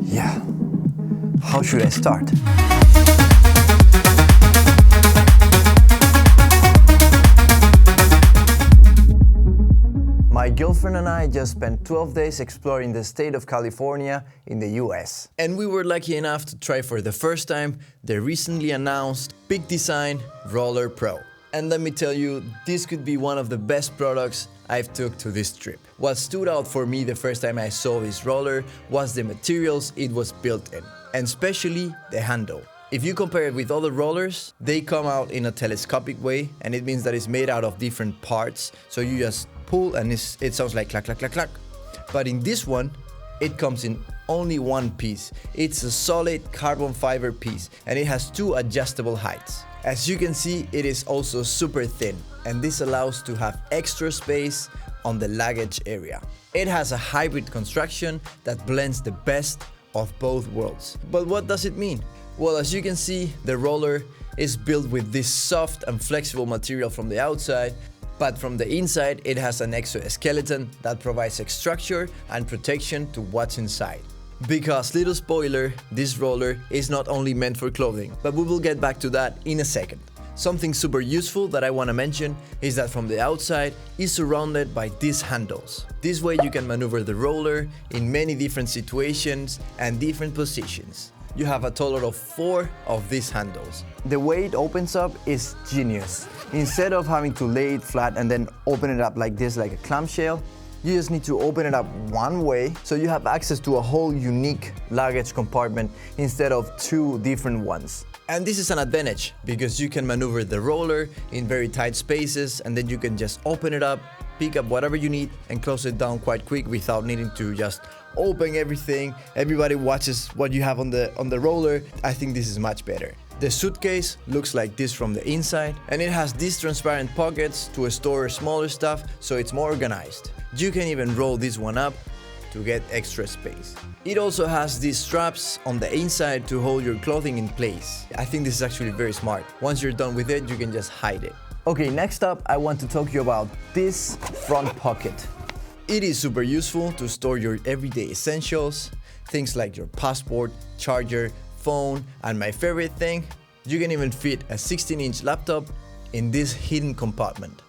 Yeah. How should I start? My girlfriend and I just spent 12 days exploring the state of California in the US. And we were lucky enough to try for the first time the recently announced Peak Design Roller Pro. And let me tell you, this could be one of the best products I've took to this trip. What stood out for me the first time I saw this roller was the materials it was built in, and especially the handle. If you compare it with other rollers, they come out in a telescopic way, and it means that it's made out of different parts, so you just pull and it sounds like clack, clack, clack, clack. But in this one, it comes in only one piece. It's a solid carbon fiber piece, and it has two adjustable heights. As you can see, it is also super thin, and this allows to have extra space on the luggage area. It has a hybrid construction that blends the best of both worlds. But what does it mean? Well, as you can see, the roller is built with this soft and flexible material from the outside, but from the inside it has an exoskeleton that provides structure and protection to what's inside. Because, little spoiler, this roller is not only meant for clothing, but we will get back to that in a second. Something super useful that I want to mention is that from the outside is surrounded by these handles. This way you can maneuver the roller in many different situations and different positions. You have a total of 4 of these handles. The way it opens up is genius. Instead of having to lay it flat and then open it up like this, like a clamshell, you just need to open it up one way, so you have access to a whole unique luggage compartment instead of 2 different ones. And this is an advantage because you can maneuver the roller in very tight spaces, and then you can just open it up, pick up whatever you need and close it down quite quick without needing to just open everything. Everybody watches what you have on the roller. I think this is much better. The suitcase looks like this from the inside, and it has these transparent pockets to store smaller stuff, so it's more organized. You can even roll this one up to get extra space. It also has these straps on the inside to hold your clothing in place. I think this is actually very smart. Once you're done with it, you can just hide it. Okay, next up, I want to talk to you about this front pocket. It is super useful to store your everyday essentials, things like your passport, charger, phone, and my favorite thing, you can even fit a 16-inch laptop in this hidden compartment.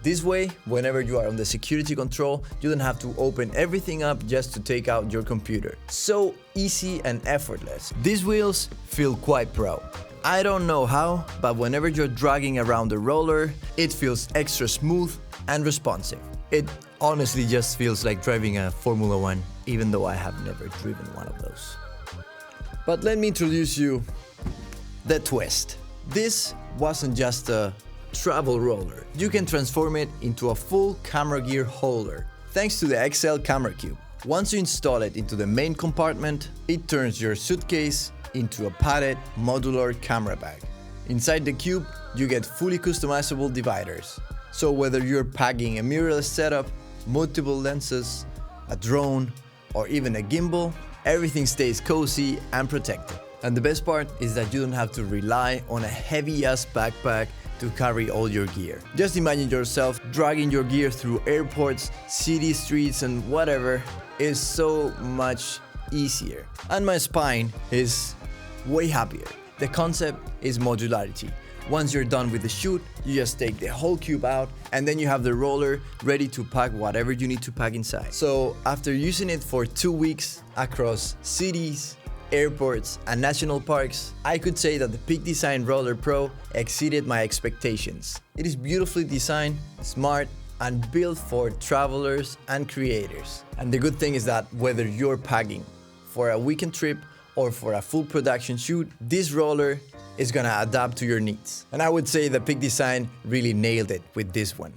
This way, whenever you are on the security control, you don't have to open everything up just to take out your computer. So easy and effortless. These wheels feel quite pro. I don't know how, but whenever you're dragging around the roller, it feels extra smooth and responsive. It honestly just feels like driving a Formula 1, even though I have never driven one of those. But let me introduce you the twist. This wasn't just a travel roller. You can transform it into a full camera gear holder thanks to the XL camera cube. Once you install it into the main compartment, it turns your suitcase into a padded modular camera bag. Inside the cube, you get fully customizable dividers. So whether you're packing a mirrorless setup, multiple lenses, a drone, or even a gimbal, everything stays cozy and protected. And the best part is that you don't have to rely on a heavy-ass backpack to carry all your gear. Just imagine yourself dragging your gear through airports, city streets, and whatever. Is so much easier. And my spine is way happier. The concept is modularity. Once you're done with the shoot, you just take the whole cube out, and then you have the roller ready to pack whatever you need to pack inside. So after using it for 2 weeks across cities, airports, and national parks, I could say that the Peak Design Roller Pro exceeded my expectations. It is beautifully designed, smart, and built for travelers and creators. And the good thing is that whether you're packing for a weekend trip or for a full production shoot, this roller is gonna adapt to your needs. And I would say the Peak Design really nailed it with this one.